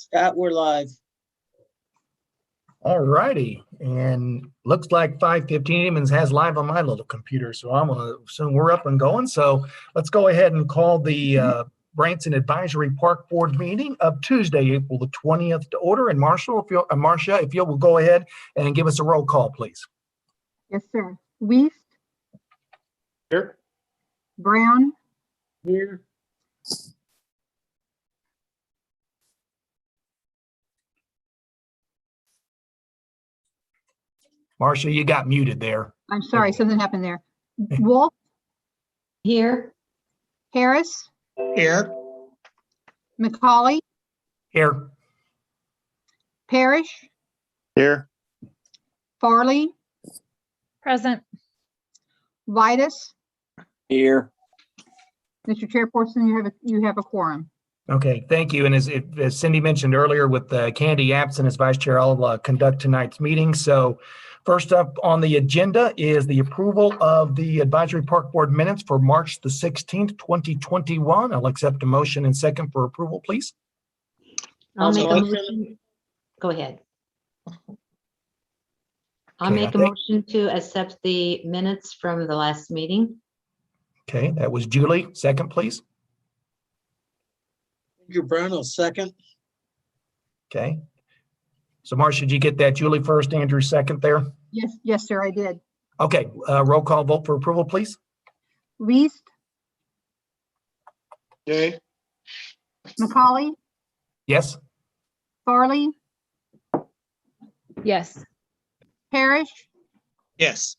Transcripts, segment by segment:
Scott, we're live. All righty, and looks like 5:15 Emmons has live on my little computer, so I'm gonna assume we're up and going. So let's go ahead and call the Branson Advisory Park Board meeting of Tuesday, April the 20th to order. And Marcia, if you will go ahead and give us a roll call, please. Yes, sir. Weiss. Here. Brown. Here. Marcia, you got muted there. I'm sorry, something happened there. Wolf. Here. Harris. Here. McCauley. Here. Parrish. Here. Farley. Present. Vitus. Here. Mr. Chairperson, you have a quorum. Okay, thank you. And as Cindy mentioned earlier, with Candy absent as vice chair, I'll conduct tonight's meeting. So first up on the agenda is the approval of the Advisory Park Board minutes for March the 16th, 2021. I'll accept a motion and second for approval, please. I'll make a motion. motion. Go ahead. I'll Okay, make a motion to accept the minutes from the last meeting. Okay, that was Julie. Second, please. Andrew Brown will second. Okay. So Marcia, did you get that? Julie first, Andrew second there? Yes, sir, I did. Okay, roll call vote for approval, please. Weiss. Yay. McCauley. Yes? Farley. Yes. Parrish. Yes.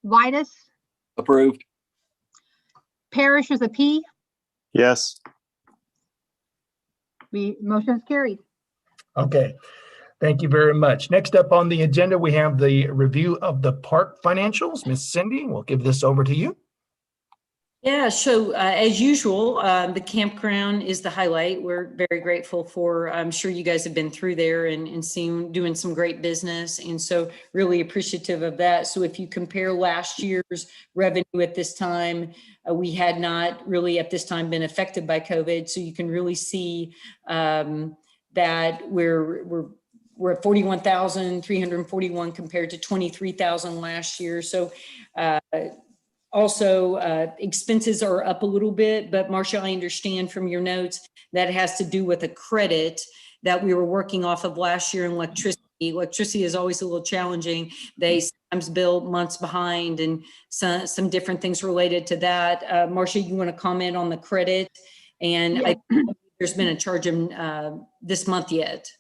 Vitus. Approved. Parrish is a P. Yes. Motion is carried. Okay, thank you very much. Next up on the agenda, we have the review of the park financials. Miss Cindy, we'll give this over to you. Yeah, so as usual, the campground is the highlight. We're very grateful for, I'm sure you guys have been through there and doing some great business. And so really appreciative of that. So if you compare last year's revenue at this time, we had not really at this time been affected by COVID. So you can really see that we're at 41,341 compared to 23,000 last year. So also, expenses are up a little bit, but Marcia, I understand from your notes that has to do with a credit that we were working off of last year in electricity. Electricity is always a little challenging. They sometimes bill months behind and some different things related to that. Marcia, you want to comment on the credit? And Yeah. I think there's been a charge in this month yet.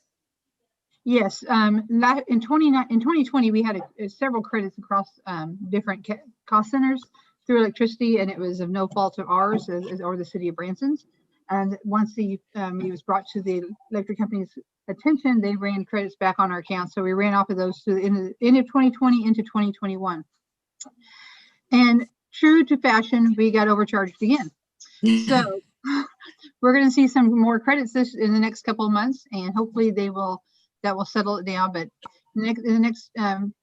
Yes, in 2020, we had several credits across different cost centers through electricity, and it was of no fault of ours or the city of Branson's. And once it was brought to the electric company's attention, they ran credits back on our account. So we ran off of those to the end of 2020 into 2021. And true to fashion, we got overcharged again. So we're going to see some more credits in the next couple of months, and hopefully that will settle it down. But in the next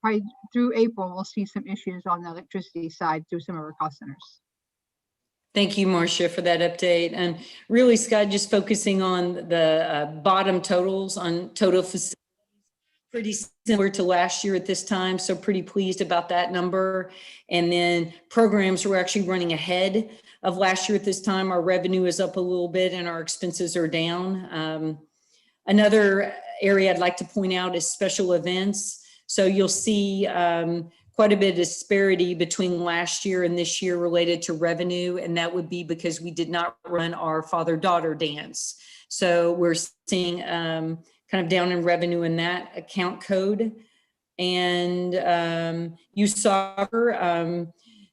probably through April, we'll see some issues on the electricity side through some of our cost centers. Thank you, Marcia, for that update. And really, Scott, just focusing on the bottom totals on total facilities, pretty similar to last year at this time. So pretty pleased about that number. And then programs, we're actually running ahead of last year at this time. Our revenue is up a little bit and our expenses are down. Another area I'd like to point out is special events. So you'll see quite a bit of disparity between last year and this year related to revenue. And that would be because we did not run our father-daughter dance. So we're seeing kind of down in revenue in that account code. And youth soccer.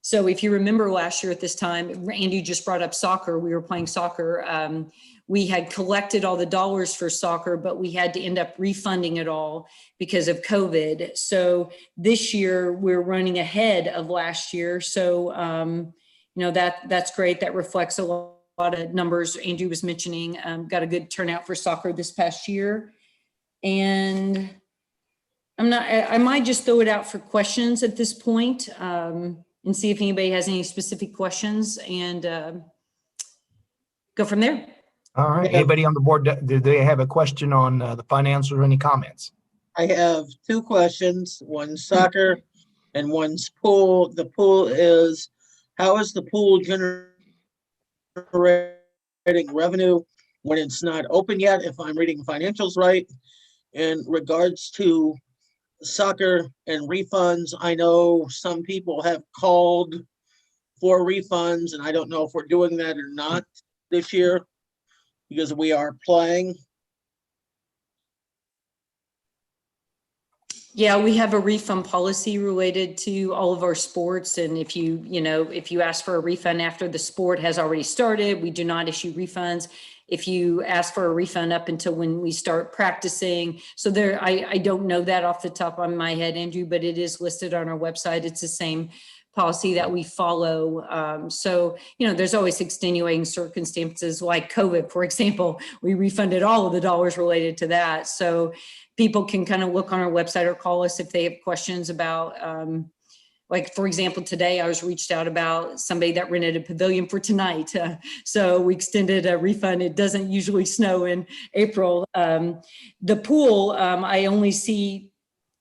So if you remember last year at this time, Andy just brought up soccer. We were playing soccer. We had collected all the dollars for soccer, but we had to end up refunding it all because of COVID. So this year we're running ahead of last year. So, that's great. That reflects a lot of numbers. Andrew was mentioning, got a good turnout for soccer this past year. And I might just throw it out for questions at this point, and see if anybody has any specific questions and go from there. All right. Yeah. Anybody on the board, do they have a question on the financials or any comments? I have two questions, one soccer and one's pool. The pool is, how is the pool generating revenue when it's not open yet, if I'm reading financials right? In regards to soccer and refunds, I know some people have called for refunds, and I don't know if we're doing that or not this year because we are playing. Yeah, we have a refund policy related to all of our sports. And if you ask for a refund after the sport has already started, we do not issue refunds. If you ask for a refund up until when we start practicing. So I don't know that off the top of my head, Andrew, but it is listed on our website. It's the same policy that we follow. So, there's always extenuating circumstances like COVID, for example. We refunded all of the dollars related to that. So people can kind of look on our website or call us if they have questions about, like, for example, today I was reached out about somebody that rented a pavilion for tonight. So we extended a refund. It doesn't usually snow in April. The pool, I only see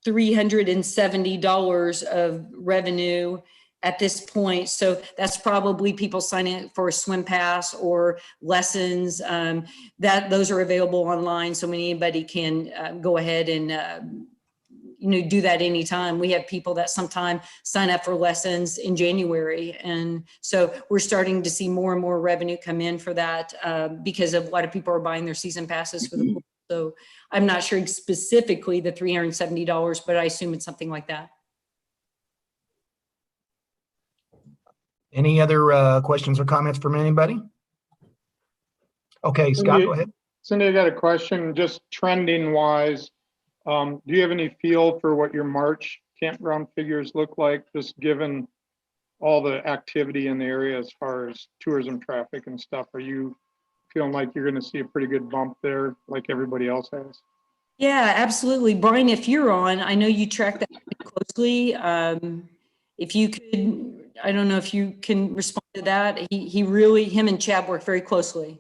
$370 of revenue at this point. So that's probably people signing up for a swim pass or lessons. Those are available online. So anybody can go ahead and do that anytime. We have people that sometimes sign up for lessons in January. And so we're starting to see more and more revenue come in for that because of a lot of people are buying their season passes for the pool. So I'm not sure specifically the $370, but I assume it's something like that. Any other questions or comments from anybody? Okay, Scott, go ahead. Cindy, I got a question, just trending wise. Do you have any feel for what your March campground figures look like, just given all the activity in the area as far as tourism traffic and stuff? Are you feeling like you're going to see a pretty good bump there like everybody else has? Yeah, absolutely. Brian, if you're on, I know you track that closely. If you could, I don't know if you can respond to that. Him and Chad work very closely.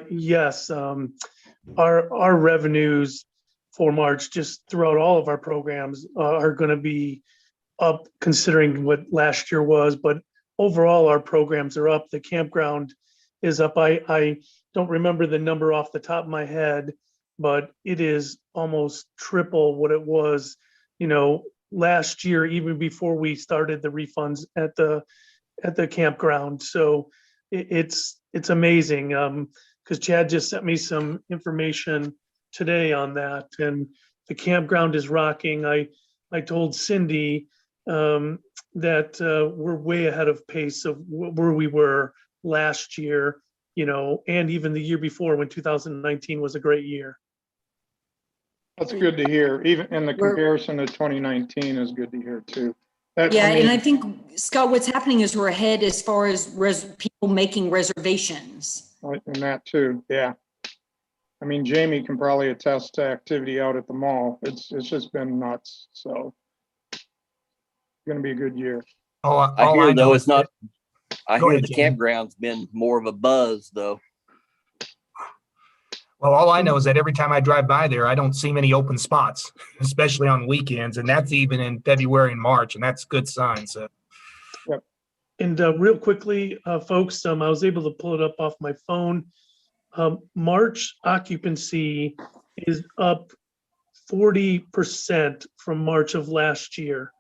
Yes, our revenues for March, just throughout all of our programs, are going to be up considering what last year was, but overall our programs are up. The campground is up. I don't remember the number off the top of my head, but it is almost triple what it was, last year, even before we started the refunds at the campground. So it's amazing. Because Chad just sent me some information today on that, and the campground is rocking. I told Cindy that we're way ahead of pace of where we were last year, and even the year before when 2019 was a great year. That's good to hear. Even in the comparison to 2019 is good to hear too. And I think, Scott, what's happening is we're ahead as far as people making reservations. And that too, yeah. I mean, Jamie can probably attest to activity out at the mall. It's just been nuts. So it's going to be a good year. I hear though it's not. I hear the Jamie. campground's been more of a buzz though. Well, all I know is that every time I drive by there, I don't see many open spots, especially on weekends, and that's even in February and March, and that's a good sign. So. Yep. And real quickly, folks, I was able to pull it up off my phone. March occupancy is up 40% from March of last year.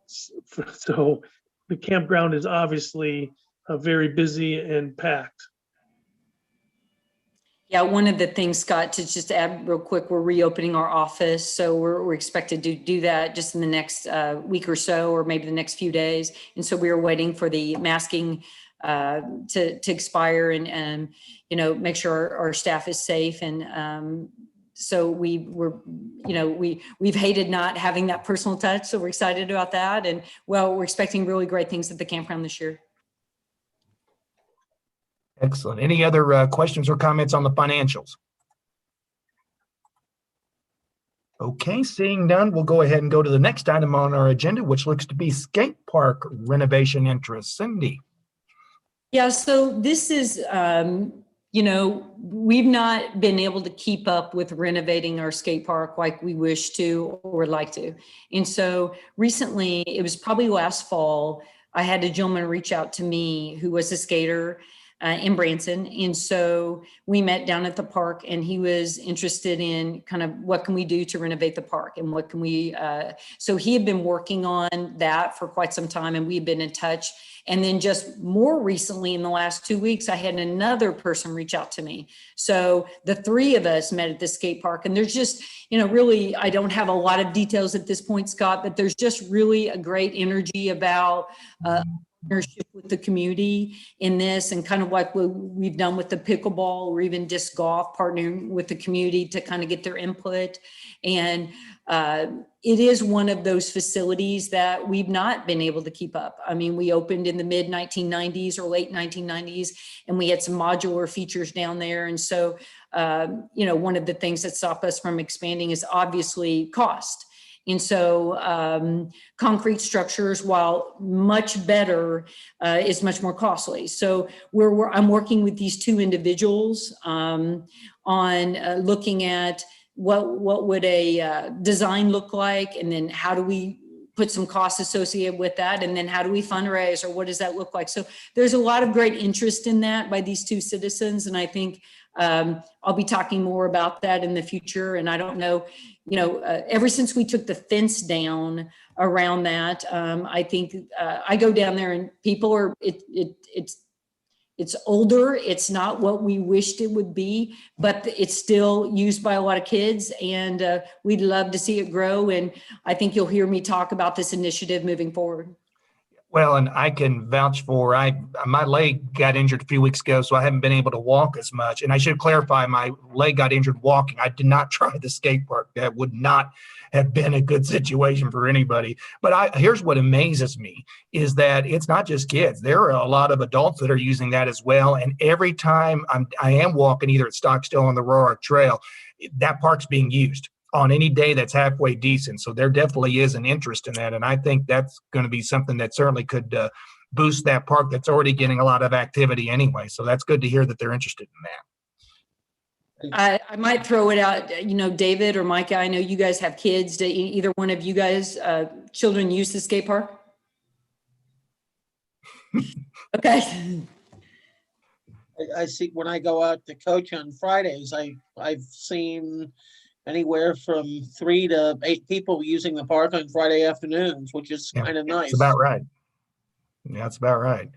So the campground is obviously very busy and packed. Yeah, one of the things, Scott, to just add real quick, we're reopening our office. So we're expected to do that just in the next week or so, or maybe the next few days. And so we are waiting for the masking to expire and make sure our staff is safe. And so we've hated not having that personal touch. So we're excited about that. And we're expecting really great things at the campground this year. Excellent. Any other questions or comments on the financials? Okay, seeing none, we'll go ahead and go to the next item on our agenda, which looks to be skate park renovation interest. Cindy. Yeah, so this is, we've not been able to keep up with renovating our skate park like we wish to or would like to. And so recently, it was probably last fall, I had a gentleman reach out to me who was a skater in Branson. And so we met down at the park, and he was interested in kind of what can we do to renovate the park and what can we, so he had been working on that for quite some time, and we've been in touch. And then just more recently, in the last 2 weeks, I had another person reach out to me. So the three of us met at the skate park, and there's just, really, I don't have a lot of details at this point, Scott, but there's just really a great energy about partnership with the community in this, and kind of like what we've done with the pickleball or even disc golf, partnering with the community to kind of get their input. And it is one of those facilities that we've not been able to keep up. I mean, we opened in the mid 1990s or late 1990s, and we had some modular features down there. And so, one of the things that stop us from expanding is obviously cost. And so concrete structures, while much better, is much more costly. So I'm working with these two individuals on looking at what would a design look like, and then how do we put some costs associated with that, and then how do we fundraise, or what does that look like? So there's a lot of great interest in that by these two citizens, and I think I'll be talking more about that in the future. And I don't know, ever since we took the fence down around that, I think I go down there and people are, it's older. It's not what we wished it would be, but it's still used by a lot of kids, and we'd love to see it grow. And I think you'll hear me talk about this initiative moving forward. Well, and I can vouch for, my leg got injured a few weeks ago, so I haven't been able to walk as much. And I should clarify, my leg got injured walking. I did not try the skate park. That would not have been a good situation for anybody. But here's what amazes me is that it's not just kids. There are a lot of adults that are using that as well. And every time I am walking either at Stockstill on the Roark Trail, that park's being used on any day that's halfway decent. So there definitely is an interest in that. And I think that's going to be something that certainly could boost that park that's already getting a lot of activity anyway. So that's good to hear that they're interested in that. I might throw it out, David or Micah, I know you guys have kids. Do either one of you guys, children use the skate park? Okay. I see when I go out to coach on Fridays, I've seen anywhere from 3 to 8 people using the park on Friday afternoons, which is kind of nice. That's about right. Yeah, that's about right.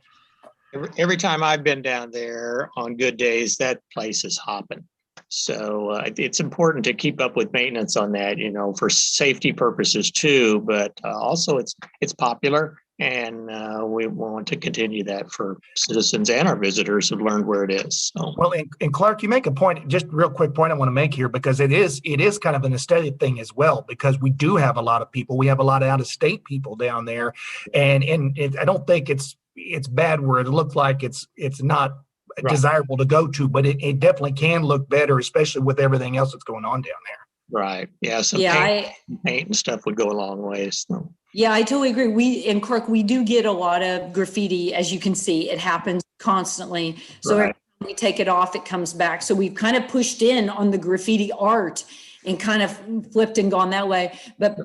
Every time I've been down there on good days, that place is hopping. So it's important to keep up with maintenance on that, for safety purposes too, but also it's popular. And we want to continue that for citizens and our visitors who've learned where it is. So. Well, and Clark, you make a point, just real quick point I want to make here, because it is kind of an aesthetic thing as well, because we do have a lot of people. We have a lot of out-of-state people down there, and I don't think it's bad where it looks like it's not right. Desirable to go to, but it definitely can look better, especially with everything else that's going on down there. Right. Yeah. Some paint and stuff would go a long way. So. Yeah, I totally agree. In Clark, we do get a lot of graffiti, as you can see. It happens constantly. So every time we take it off, it comes back. So we've kind of pushed in on the graffiti art and kind of flipped and gone that way. But,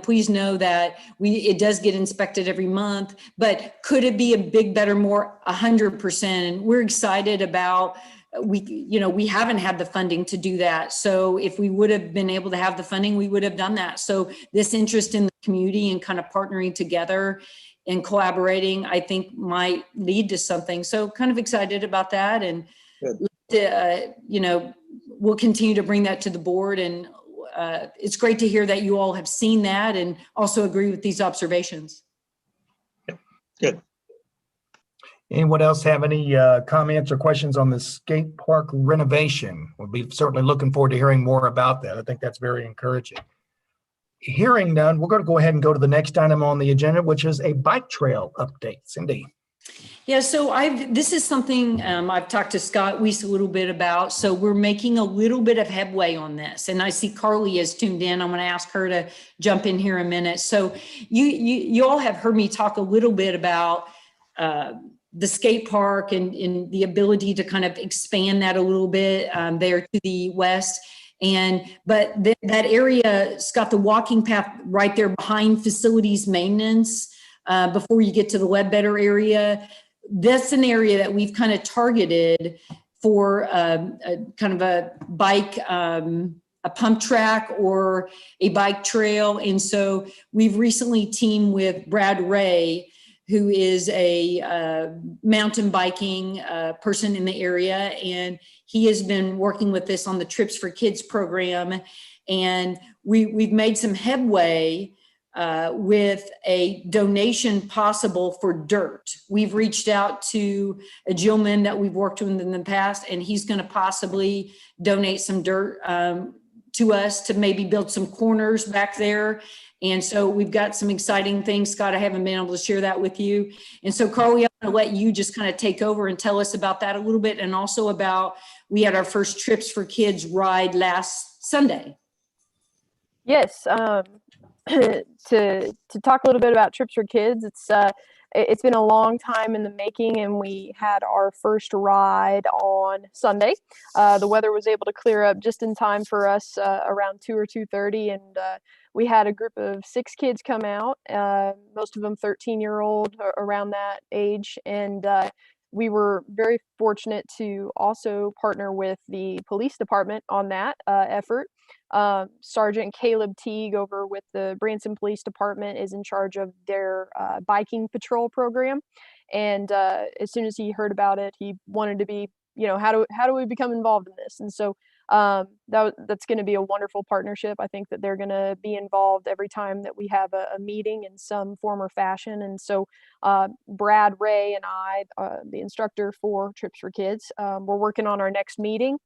please know that it does get inspected every month. But could it be a big, better, more 100%? And we're excited about we haven't had the funding to do that. So if we would have been able to have the funding, we would have done that. So this interest in the community and kind of partnering together and collaborating, I think might lead to something. So kind of excited about that. And, we'll continue to bring that to the board. And it's great to hear that you all have seen that and also agree with these observations. Good. Anyone else have any comments or questions on the skate park renovation? We'll be certainly looking forward to hearing more about that. I think that's very encouraging. Hearing none, we're going to go ahead and go to the next item on the agenda, which is a bike trail update. Cindy. Yeah, so this is something I've talked to Scott Weiss a little bit about. So we're making a little bit of headway on this. And I see Carly is tuned in. I'm going to ask her to jump in here a minute. So you all have heard me talk a little bit about the skate park and the ability to kind of expand that a little bit there to the west. But that area, Scott, the walking path right there behind facilities maintenance, before you get to the Ledbetter area, that's an area that we've kind of targeted for a kind of a bike, a pump track or a bike trail. And so we've recently teamed with Brad Ray, who is a mountain biking person in the area. And he has been working with this on the Trips for Kids program. And we've made some headway with a donation possible for dirt. We've reached out to a gentleman that we've worked with in the past, and he's going to possibly donate some dirt to us to maybe build some corners back there. And so we've got some exciting things. Scott, I haven't been able to share that with you. And so Carly, I'm going to let you just kind of take over and tell us about that a little bit. And also about, we had our first Trips for Kids ride last Sunday. Yes. To talk a little bit about Trips for Kids, it's been a long time in the making, and we had our first ride on Sunday. The weather was able to clear up just in time for us around 2 or 2:30, and we had a group of 6 kids come out, most of them 13-year-old, around that age, and we were very fortunate to also partner with the police department on that effort. Sergeant Caleb Teague over with the Branson Police Department is in charge of their biking patrol program. And as soon as he heard about it, he wanted to be, how do we become involved in this? And so that's going to be a wonderful partnership. I think that they're going to be involved every time that we have a meeting in some form or fashion. And so Brad Ray and I, the instructor for Trips for Kids, we're working on our next meeting.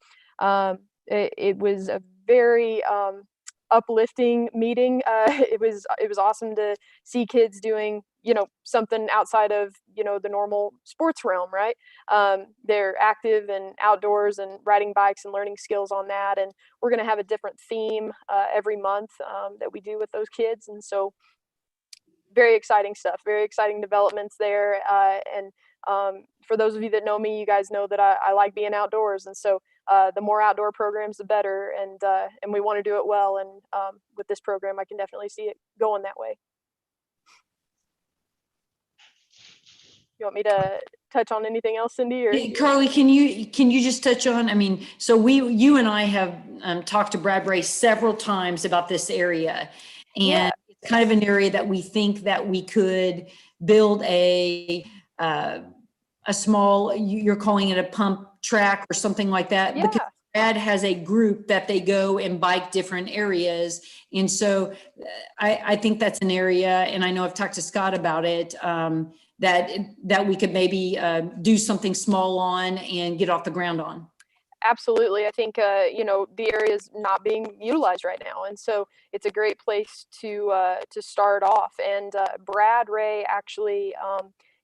It was a very uplifting meeting. It was awesome to see kids doing something outside of the normal sports realm, right? They're active and outdoors and riding bikes and learning skills on that. And we're going to have a different theme every month that we do with those kids. And so very exciting stuff, very exciting developments there. And for those of you that know me, you guys know that I like being outdoors. And so the more outdoor programs, the better. And we want to do it well. And with this program, I can definitely see it going that way. You want me to touch on anything else, Cindy? Or Carly, can you just touch on? So you and I have talked to Brad Ray several times about this area, and it's kind of an area that we think that we could build a small. You're calling it a pump track or something like that. Yeah. Because Brad has a group that they go and bike different areas, and so I think that's an area, and I know I've talked to Scott about it. That we could maybe do something small on and get off the ground on. Absolutely. I think, the area is not being utilized right now. And so it's a great place to start off. And Brad Ray, actually,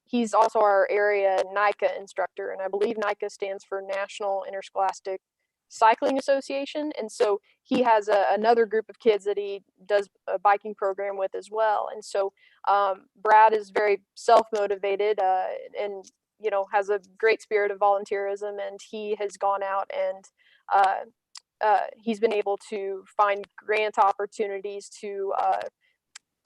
he's also our area NICA instructor. And I believe NICA stands for National Interscholastic Cycling Association. And so he has another group of kids that he does a biking program with as well. And so Brad is very self-motivated and has a great spirit of volunteerism, and he has gone out and he's been able to find grant opportunities to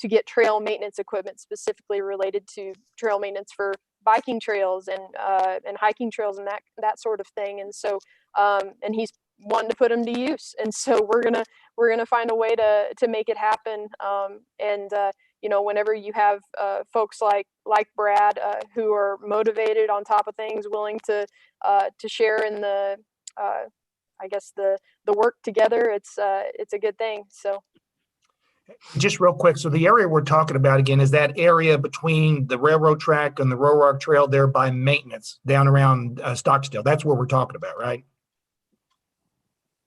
get trail maintenance equipment specifically related to trail maintenance for biking trails and hiking trails and that sort of thing. And so and he's wanting to put them to use. And so we're gonna find a way to make it happen. Whenever you have folks like Brad who are motivated on top of things, willing to share in the the work together, it's a good thing. So. Just real quick, so the area we're talking about again is that area between the railroad track and the Roark Trail there by maintenance down around Stockstill. That's where we're talking about, right?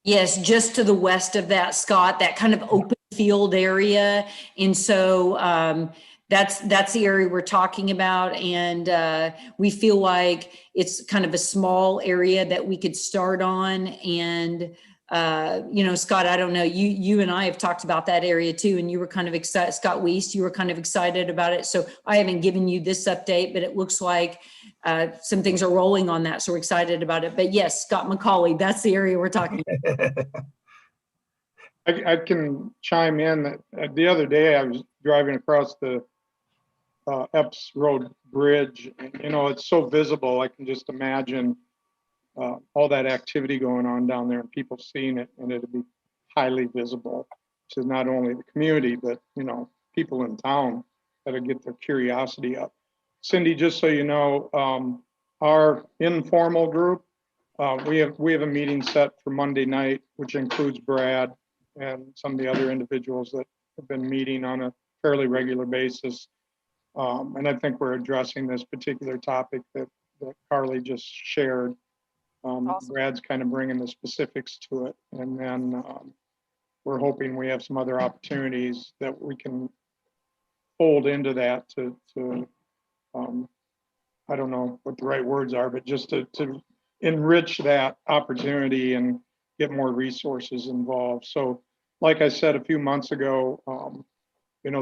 Yes, just to the west of that, Scott, that kind of open field area. And so that's the area we're talking about. And we feel like it's kind of a small area that we could start on and Scott, I don't know, you and I have talked about that area too, and you were kind of excited, Scott Weiss, you were kind of excited about it. So I haven't given you this update, but it looks like some things are rolling on that. So we're excited about it. But yes, Scott McCauley, that's the area we're talking about. I can chime in that the other day I was driving across the Epps Road Bridge. And, it's so visible. I can just imagine all that activity going on down there and people seeing it, and it'd be highly visible to not only the community, but, people in town that'll get their curiosity up. Cindy, just so you know, our informal group, we have a meeting set for Monday night, which includes Brad and some of the other individuals that have been meeting on a fairly regular basis. And I think we're addressing this particular topic that Carly just shared. Awesome. Brad's kind of bringing the specifics to it. And then we're hoping we have some other opportunities that we can fold into that to I don't know what the right words are, but just to enrich that opportunity and get more resources involved. So like I said a few months ago,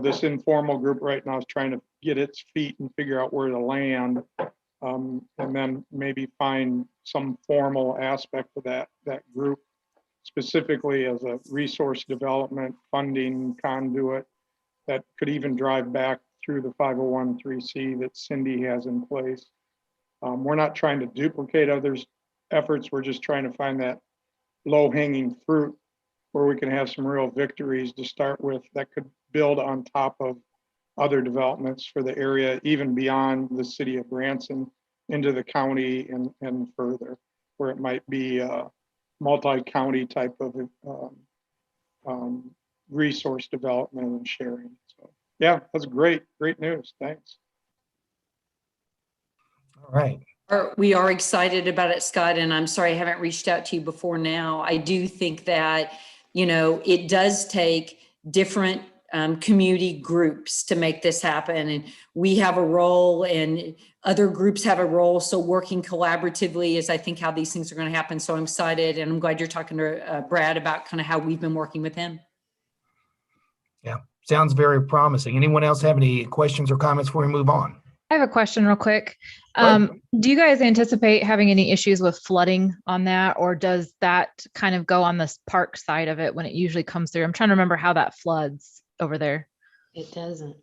this informal group right now is trying to get its feet and figure out where to land, and then maybe find some formal aspect of that group, specifically as a resource development funding conduit that could even drive back through the 501(c) that Cindy has in place. We're not trying to duplicate others' efforts. We're just trying to find that low-hanging fruit where we can have some real victories to start with that could build on top of other developments for the area, even beyond the city of Branson into the county and further, where it might be a multi-county type of resource development and sharing. So yeah, that's great news. Thanks. All right. We are excited about it, Scott, and I'm sorry I haven't reached out to you before now. I do think that, it does take different community groups to make this happen, and we have a role and other groups have a role. So working collaboratively is, I think, how these things are going to happen. So I'm excited, and I'm glad you're talking to Brad about kind of how we've been working with him. Yeah, sounds very promising. Anyone else have any questions or comments before we move on? I have a question real quick. Go Do you guys anticipate having any issues with flooding on that, or does that kind of go on this park side of it when it usually comes through? I'm trying to remember how that floods over there. It doesn't.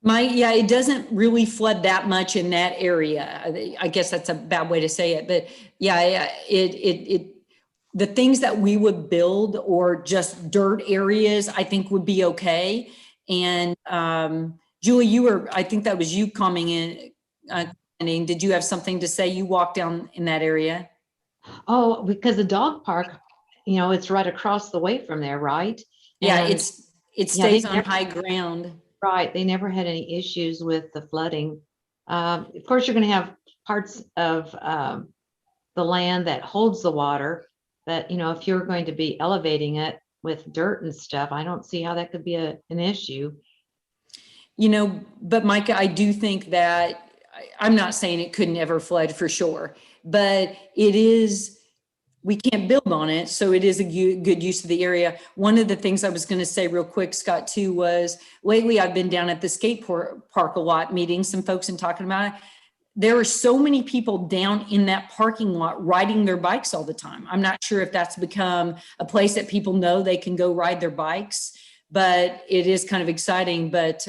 It doesn't really flood that much in that area. I guess that's a bad way to say it, but yeah, the things that we would build or just dirt areas, I think would be okay. And Julie, I think that was you commenting. Did you have something to say? You walked down in that area. Oh, because the dog park, it's right across the way from there, right? Yeah, And it stays on high ground. Right. They never had any issues with the flooding. Of course, you're going to have parts of the land that holds the water, but if you're going to be elevating it with dirt and stuff, I don't see how that could be an issue. But Micah, I do think that I'm not saying it could never flood for sure, but we can't build on it. So it is a good use of the area. One of the things I was going to say real quick, Scott, too, was lately I've been down at the skate park a lot, meeting some folks and talking about it. There are so many people down in that parking lot riding their bikes all the time. I'm not sure if that's become a place that people know they can go ride their bikes, but it is kind of exciting. But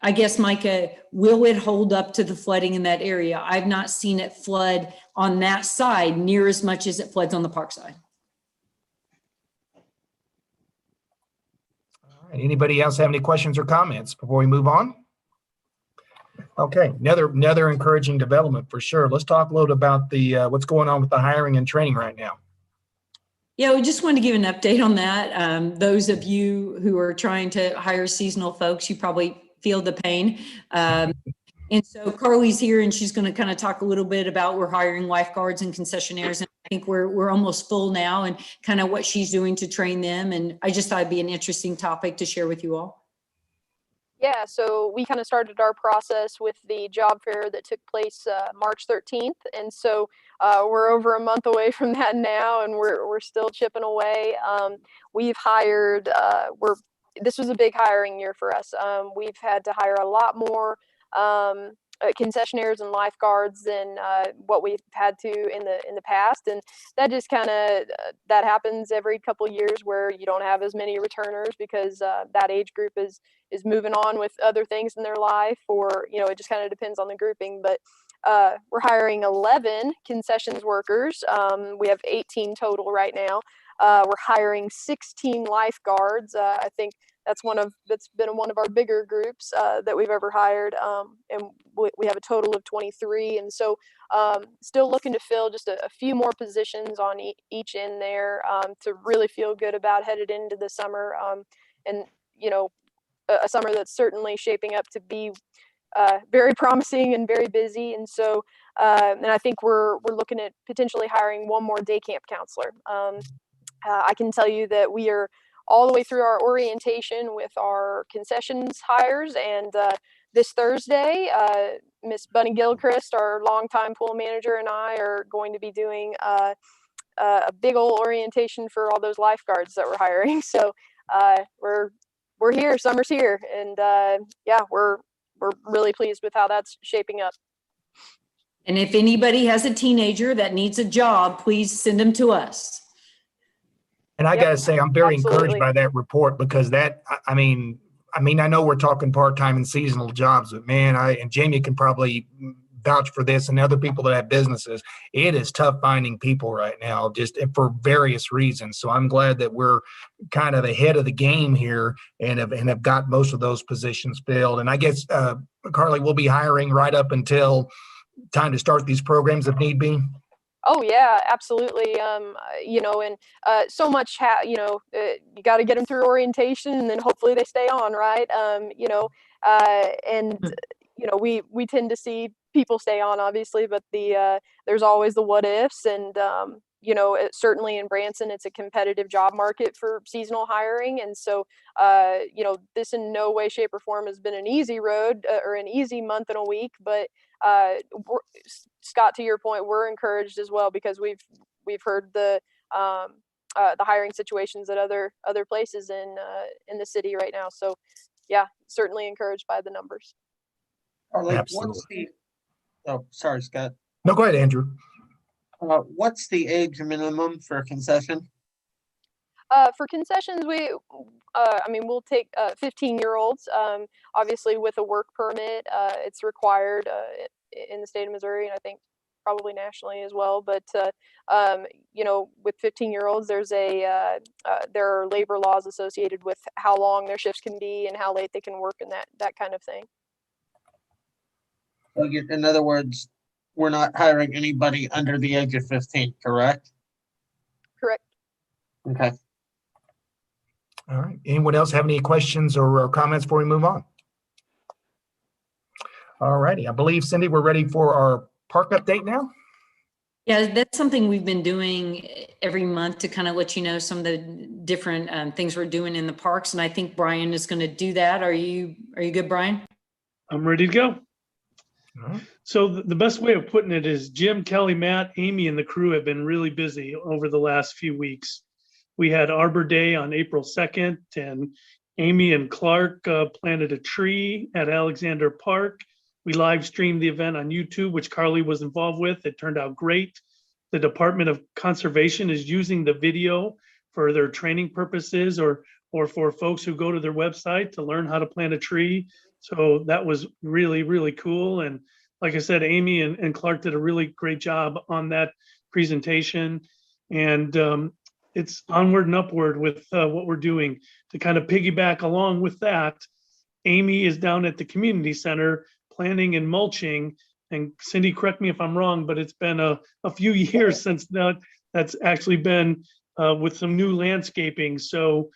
I guess, Micah, will it hold up to the flooding in that area? I've not seen it flood on that side near as much as it floods on the park side. All right. Anybody else have any questions or comments before we move on? Okay, another encouraging development for sure. Let's talk a little about the what's going on with the hiring and training right now. Yeah, we just wanted to give an update on that. Those of you who are trying to hire seasonal folks, you probably feel the pain. And so Carly's here and she's going to kind of talk a little bit about we're hiring lifeguards and concessionaires. And I think we're almost full now and kind of what she's doing to train them. And I just thought it'd be an interesting topic to share with you all. Yeah, so we kind of started our process with the job fair that took place March 13th, and so we're over a month away from that now, and we're still chipping away. We've hired. This was a big hiring year for us. We've had to hire a lot more concessionaires and lifeguards than what we've had to in the past, and that just kind of that happens every couple years where you don't have as many returners because that age group is moving on with other things in their life, or it just kind of depends on the grouping. But we're hiring 11 concessions workers. We have 18 total right now. We're hiring 16 lifeguards. I think that's been one of our bigger groups that we've ever hired, and we have a total of 23. And so still looking to fill just a few more positions on each end there to really feel good about headed into the summer, and a summer that's certainly shaping up to be very promising and very busy. And so and I think we're looking at potentially hiring one more day camp counselor. I can tell you that we are all the way through our orientation with our concessions hires, and this Thursday, Miss Bunny Gilchrist, our longtime pool manager, and I are going to be doing a big old orientation for all those lifeguards that we're hiring. So we're here, summer's here, and yeah, we're really pleased with how that's shaping up. And if anybody has a teenager that needs a job, please send them to us. And I Yep, gotta say, I'm very absolutely. encouraged by that report, because I mean, I know we're talking part-time and seasonal jobs, but man, and Jamie can probably vouch for this, and other people that have businesses. It is tough finding people right now, just for various reasons. So I'm glad that we're kind of ahead of the game here and have got most of those positions filled. And I guess, Carly, we'll be hiring right up until time to start these programs if need be. Oh yeah, absolutely. And so much, you got to get them through orientation, and then hopefully they stay on, right? And we tend to see people stay on, obviously, but there's always the what ifs, and certainly in Branson, it's a competitive job market for seasonal hiring, and so this in no way, shape, or form has been an easy road or an easy month and a week, but Scott, to your point, we're encouraged as well, because we've heard the hiring situations at other places in the city right now. So yeah, certainly encouraged by the numbers. Absolutely. Oh, sorry, Scott. No, go ahead, Andrew. What's the age minimum for a concession? For concessions, we'll take 15-year-olds. Obviously, with a work permit, it's required in the state of Missouri, and I think probably nationally as well. But with 15-year-olds, there are labor laws associated with how long their shifts can be and how late they can work, and that kind of thing. In other words, we're not hiring anybody under the age of 15, correct? Correct. Okay. All right. Anyone else have any questions or comments before we move on? All righty. I believe, Cindy, we're ready for our park update now. Yeah, that's something we've been doing every month to kind of let you know some of the different things we're doing in the parks. And I think Brian is going to do that. Are you good, Brian? I'm ready to go. All right. So the best way of putting it is Jim, Kelly, Matt, Amy, and the crew have been really busy over the last few weeks. We had Arbor Day on April 2nd, and Amy and Clark planted a tree at Alexander Park. We live streamed the event on YouTube, which Carly was involved with. It turned out great. The Department of Conservation is using the video for their training purposes, or for folks who go to their website to learn how to plant a tree. So that was really, really cool. And like I said, Amy and Clark did a really great job on that presentation. And it's onward and upward with what we're doing. To kind of piggyback along with that, Amy is down at the community center planting and mulching. And Cindy, correct me if I'm wrong, but it's been a few years since that's actually been with some new landscaping. So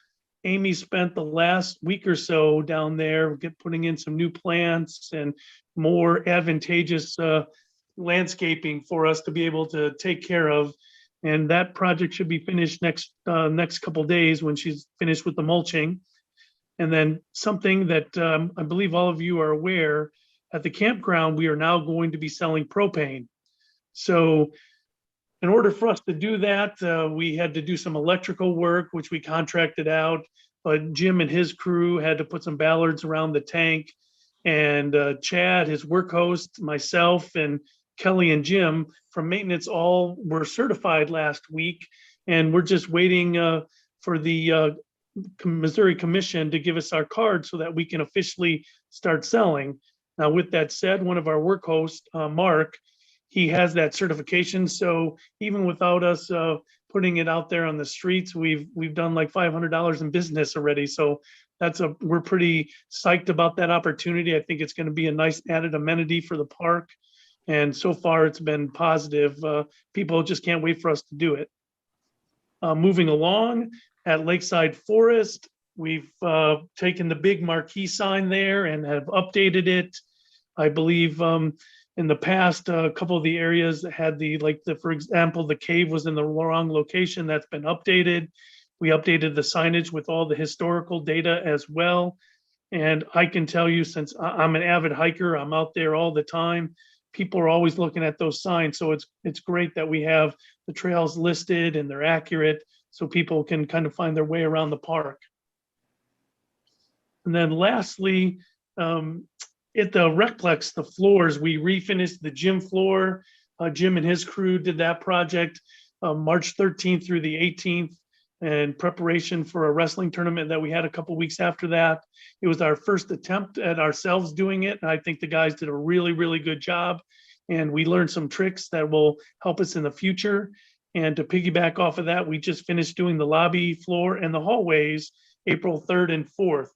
Amy spent the last week or so down there putting in some new plants and more advantageous landscaping for us to be able to take care of. And that project should be finished next couple days when she's finished with the mulching. And then something that I believe all of you are aware, at the campground, we are now going to be selling propane. So in order for us to do that, we had to do some electrical work, which we contracted out. But Jim and his crew had to put some ballards around the tank. And Chad, his work host, myself, and Kelly and Jim from maintenance all were certified last week. And we're just waiting for the Missouri Commission to give us our card so that we can officially start selling. Now, with that said, one of our work hosts, Mark, he has that certification. So even without us putting it out there on the streets, we've done like $500 in business already. So we're pretty psyched about that opportunity. I think it's going to be a nice added amenity for the park. And so far it's been positive. People just can't wait for us to do it. Moving along at Lakeside Forest, we've taken the big marquee sign there and have updated it. I believe in the past, a couple of the areas that had for example, the cave was in the wrong location. That's been updated. We updated the signage with all the historical data as well. And I can tell you, since I'm an avid hiker, I'm out there all the time. People are always looking at those signs. So it's great that we have the trails listed and they're accurate so people can kind of find their way around the park. And then lastly, at the Recplex, the floors, we refinished the gym floor. Jim and his crew did that project March 13th through the 18th in preparation for a wrestling tournament that we had a couple weeks after that. It was our first attempt at ourselves doing it. And I think the guys did a really, really good job. And we learned some tricks that will help us in the future. And to piggyback off of that, we just finished doing the lobby floor and the hallways April 3rd and 4th.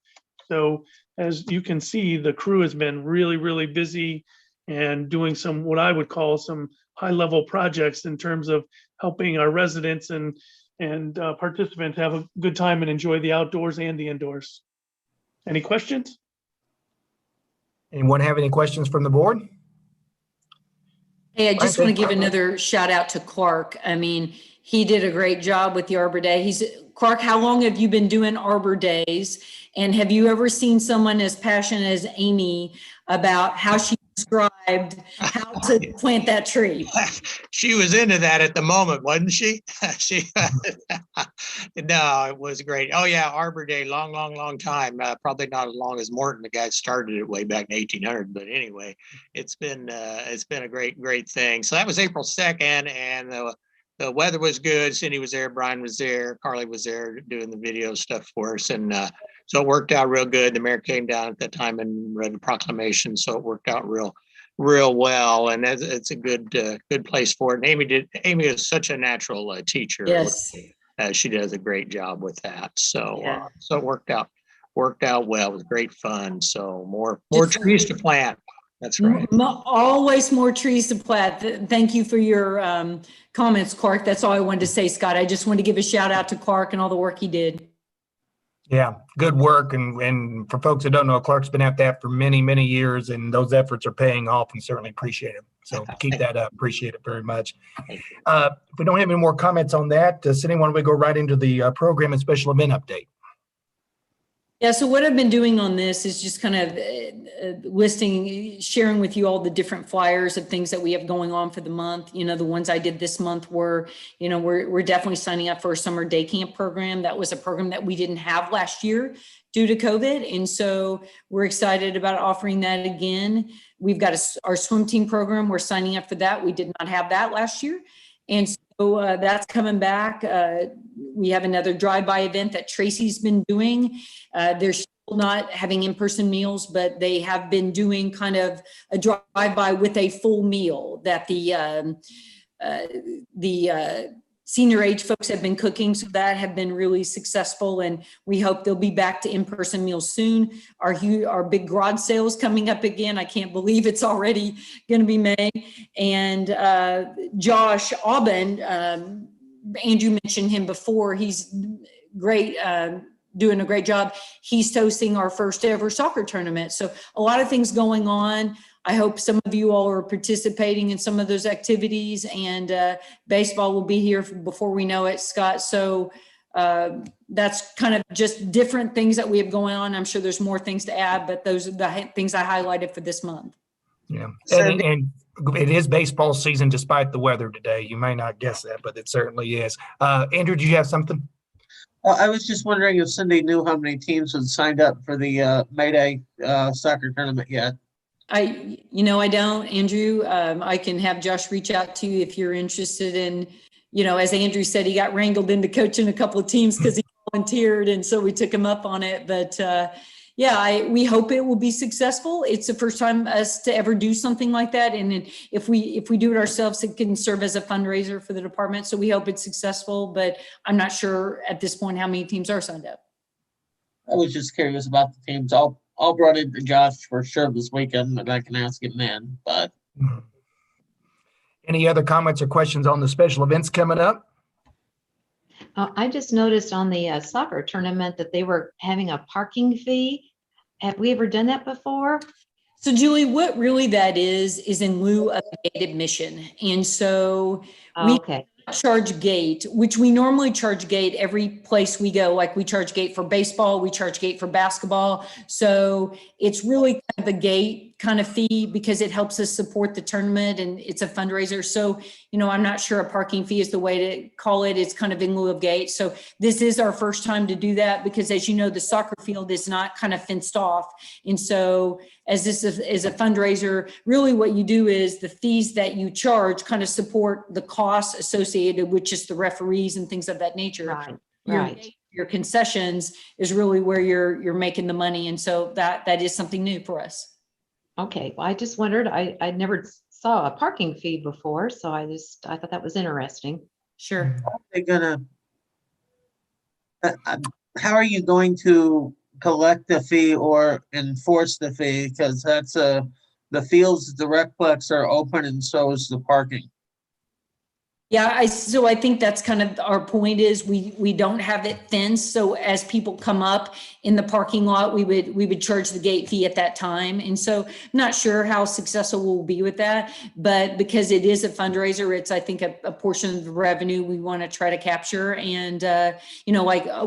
So as you can see, the crew has been really, really busy and doing some, what I would call some high level projects in terms of helping our residents and participants have a good time and enjoy the outdoors and the indoors. Any questions? Anyone have any questions from the board? Hey, I just want to give another shout out to Clark. I mean, he did a great job with the Arbor Day. Clark, how long have you been doing Arbor Days? And have you ever seen someone as passionate as Amy about how she described how to plant that tree? She was into that at the moment, wasn't she? No, it was great. Oh yeah, Arbor Day, long time. Probably not as long as Morton, the guy started it way back in 1800. But anyway, it's been a great thing. So that was April 2nd, and the weather was good. Cindy was there, Brian was there, Carly was there doing the video stuff for us, and so it worked out real good. The mayor came down at that time and read the proclamation, so it worked out real well, and it's a good place for it. And Amy is such a natural teacher. Yes, she does a great job with that. So yeah. So it worked out well. It was great fun. So more trees to plant. That's right. Always more trees to plant. Thank you for your comments, Clark. That's all I wanted to say, Scott. I just wanted to give a shout out to Clark and all the work he did. Yeah, good work. And for folks that don't know, Clark's been at that for many, many years, and those efforts are paying off, and certainly appreciate it. So keep that up. Appreciate it very much. If we don't have any more comments on that, Cindy, why don't we go right into the program and special event update? Yeah, so what I've been doing on this is just kind of sharing with you all the different flyers of things that we have going on for the month. You know, the ones I did this month were, you know, we're definitely signing up for a summer day camp program. That was a program that we didn't have last year due to COVID. And so we're excited about offering that again. We've got our swim team program. We're signing up for that. We did not have that last year. And so that's coming back. We have another drive-by event that Tracy's been doing. They're still not having in-person meals, but they have been doing kind of a drive-by with a full meal that the senior age folks have been cooking. So that have been really successful. And we hope they'll be back to in-person meals soon. Our big garage sale is coming up again. I can't believe it's already going to be May. And Josh Aubin, Andrew mentioned him before. He's great, doing a great job. He's hosting our first ever soccer tournament. So a lot of things going on. I hope some of you all are participating in some of those activities, and baseball will be here before we know it, Scott. So That's kind of just different things that we have going on. I'm sure there's more things to add, but those are the things I highlighted for this month. Yeah, Cindy? and it is baseball season despite the weather today. You may not guess that, but it certainly is. Andrew, do you have something? I was just wondering if Cindy knew how many teams had signed up for the May Day soccer tournament yet. I don't, Andrew. I can have Josh reach out to you if you're interested in, as Andrew said, he got wrangled into coaching a couple of teams because he volunteered. And so we took him up on it. But we hope it will be successful. It's the first time us to ever do something like that. And if we do it ourselves, it can serve as a fundraiser for the department. So we hope it's successful, but I'm not sure at this point how many teams are signed up. I was just curious about the teams. I'll run into Josh for sure this weekend, and I can ask him then. But Any other comments or questions on the special events coming up? I just noticed on the soccer tournament that they were having a parking fee. Have we ever done that before? So Julie, what really that is in lieu of gate admission. And so we Okay. charge gate, which we normally charge gate every place we go. Like we charge gate for baseball, we charge gate for basketball. So it's really kind of the gate kind of fee because it helps us support the tournament and it's a fundraiser. So, I'm not sure a parking fee is the way to call it. It's kind of in lieu of gate. So this is our first time to do that because as you know, the soccer field is not kind of fenced off. And so as this is a fundraiser, really what you do is the fees that you charge kind of support the costs associated with just the referees and things of that nature. Right. Your, Right. your concessions is really where you're making the money. And so that is something new for us. Okay. Well, I just wondered, I never saw a parking fee before. So I thought that was interesting. Sure. they're gonna. How are you going to collect the fee or enforce the fee? Because that's the fields, the recplex are open, and so is the parking. Yeah, so I think that's kind of our point is we don't have it fenced. So as people come up in the parking lot, we would charge the gate fee at that time. And so I'm not sure how successful we'll be with that, but because it is a fundraiser, it's I think a portion of the revenue we want to try to capture. And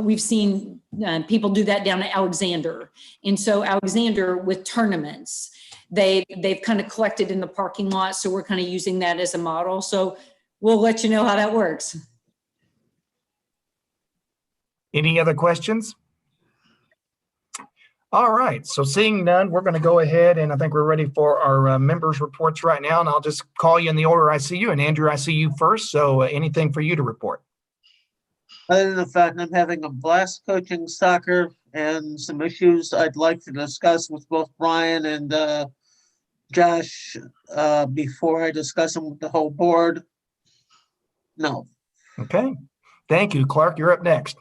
we've seen people do that down at Alexander. And so Alexander with tournaments, they've kind of collected in the parking lot. So we're kind of using that as a model. So we'll let you know how that works. Any other questions? All right, so seeing none, we're going to go ahead and I think we're ready for our members' reports right now. And I'll just call you in the order I see you. And Andrew, I see you first. So anything for you to report? Other than the fact I'm having a blast coaching soccer and some issues I'd like to discuss with both Brian and Josh before I discuss them with the whole board. No. Okay, thank you. Clark, you're up next.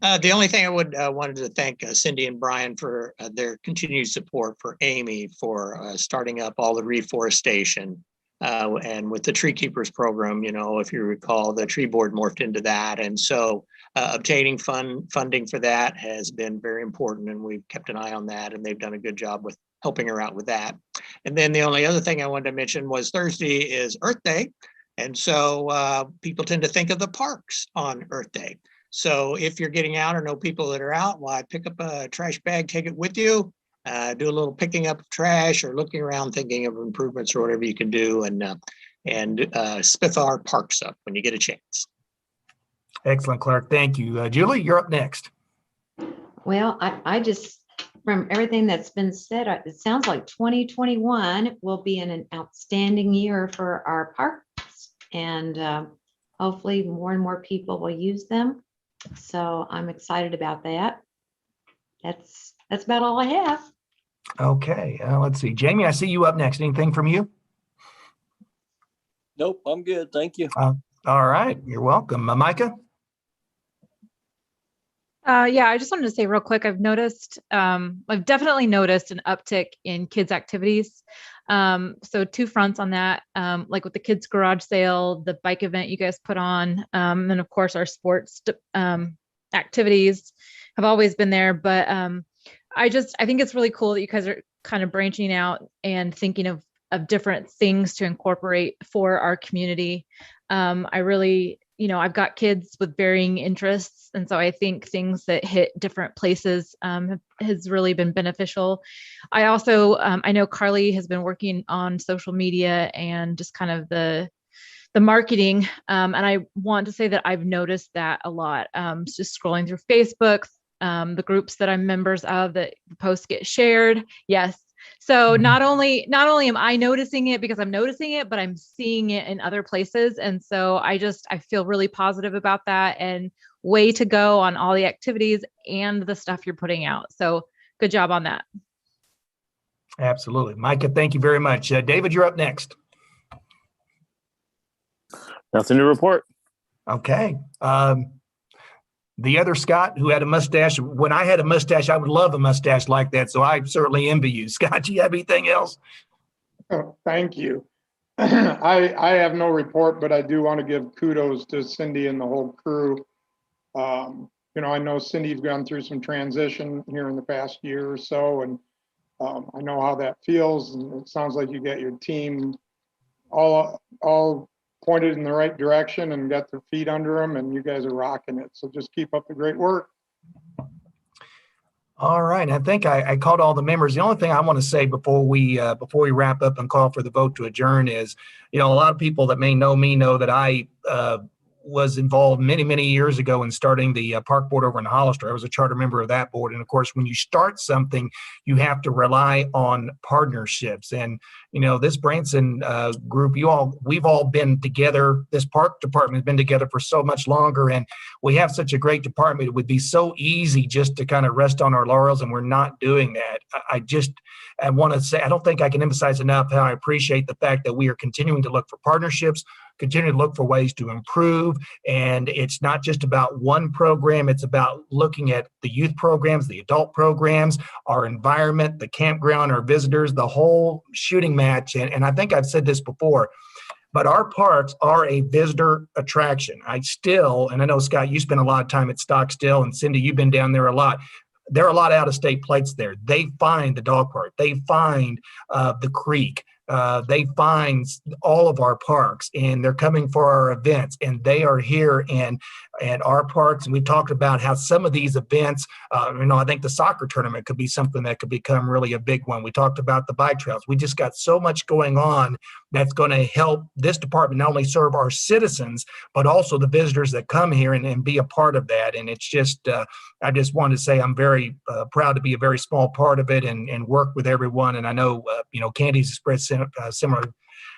The only thing I would wanted to thank Cindy and Brian for their continued support for Amy for starting up all the reforestation and with the Tree Keepers program. If you recall, the tree board morphed into that, and so obtaining funding for that has been very important, and we've kept an eye on that, and they've done a good job with helping her out with that. And then the only other thing I wanted to mention was Thursday is Earth Day. And so people tend to think of the parks on Earth Day. So if you're getting out or know people that are out, why pick up a trash bag, take it with you, do a little picking up of trash or looking around, thinking of improvements or whatever you can do, and spiff our parks up when you get a chance. Excellent, Clark. Thank you. Julie, you're up next. Well, I just, from everything that's been said, it sounds like 2021 will be an outstanding year for our parks, and hopefully more and more people will use them. So I'm excited about that. That's about all I have. Okay, let's see. Jamie, I see you up next. Anything from you? Nope, I'm good. Thank you. All right, you're welcome. Micah? Yeah, I just wanted to say real quick, I've definitely noticed an uptick in kids' activities. So two fronts on that, like with the kids' garage sale, the bike event you guys put on, and of course our sports activities have always been there. But I think it's really cool that you guys are kind of branching out and thinking of different things to incorporate for our community. I really I've got kids with varying interests. And so I think things that hit different places has really been beneficial. I also, I know Carly has been working on social media and just kind of the marketing. And I want to say that I've noticed that a lot. Just scrolling through Facebook, the groups that I'm members of, that the posts get shared. Yes. So not only am I noticing it because I'm noticing it, but I'm seeing it in other places. And so I feel really positive about that, and way to go on all the activities and the stuff you're putting out. So good job on that. Absolutely. Micah, thank you very much. David, you're up next. Nothing to report. Okay. The other Scott who had a mustache, when I had a mustache, I would love a mustache like that. So I certainly envy you. Scott, do you have anything else? Oh, thank you. I have no report, but I do want to give kudos to Cindy and the whole crew. I know Cindy's gone through some transition here in the past year or so, and I know how that feels. And it sounds like you got your team all pointed in the right direction and got their feet under them, and you guys are rocking it. So just keep up the great work. All right. I think I called all the members. The only thing I want to say before we wrap up and call for the vote to adjourn is, a lot of people that may know me know that I was involved many, many years ago in starting the park board over in Hollister. I was a charter member of that board. And of course, when you start something, you have to rely on partnerships. And, this Branson group, we've all been together. This park department has been together for so much longer. And we have such a great department. It would be so easy just to kind of rest on our laurels, and we're not doing that. I want to say, I don't think I can emphasize enough how I appreciate the fact that we are continuing to look for partnerships, continue to look for ways to improve. And it's not just about one program. It's about looking at the youth programs, the adult programs, our environment, the campground, our visitors, the whole shooting match. And I think I've said this before, but our parks are a visitor attraction. And I know, Scott, you spend a lot of time at Stockstill, and Cindy, you've been down there a lot. There are a lot of out-of-state plates there. They find the dog park. They find the creek. They find all of our parks, and they're coming for our events, and they are here and our parks. And we talked about how some of these events, I think the soccer tournament could be something that could become really a big one. We talked about the bike trails. We just got so much going on that's going to help this department not only serve our citizens, but also the visitors that come here and be a part of that. And it's just, I just wanted to say I'm very proud to be a very small part of it and work with everyone. And I know, Candy's expressed similar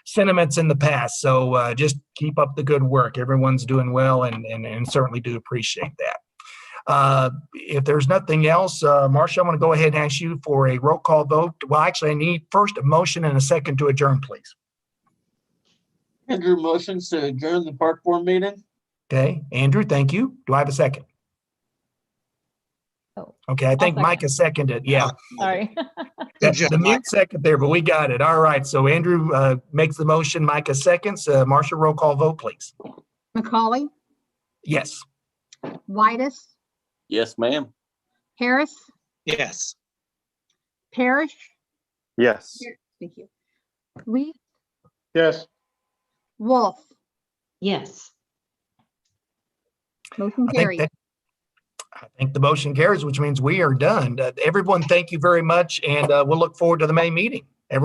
sentiments in the past. So just keep up the good work. Everyone's doing well, and certainly do appreciate that. If there's nothing else, Marcia, I want to go ahead and ask you for a roll call vote. Well, actually, I need first a motion and a second to adjourn, please. Andrew motions to adjourn the park board meeting. Okay, Andrew, thank you. Do I have a second? Oh, okay, I think second. Micah seconded. Yeah. Sorry. The mute second there, but we got it. All right. So Andrew makes the motion. Micah seconds. Marcia, roll call vote, please. McCauley, Yes. Whitus, Yes, ma'am. Harris, Yes. Parrish. Yes. Thank you. Lee, Yes. Wolf. Yes. Motion I carried. think the motion carries, which means we are done. Everyone, thank you very much. And we'll look forward to the May meeting.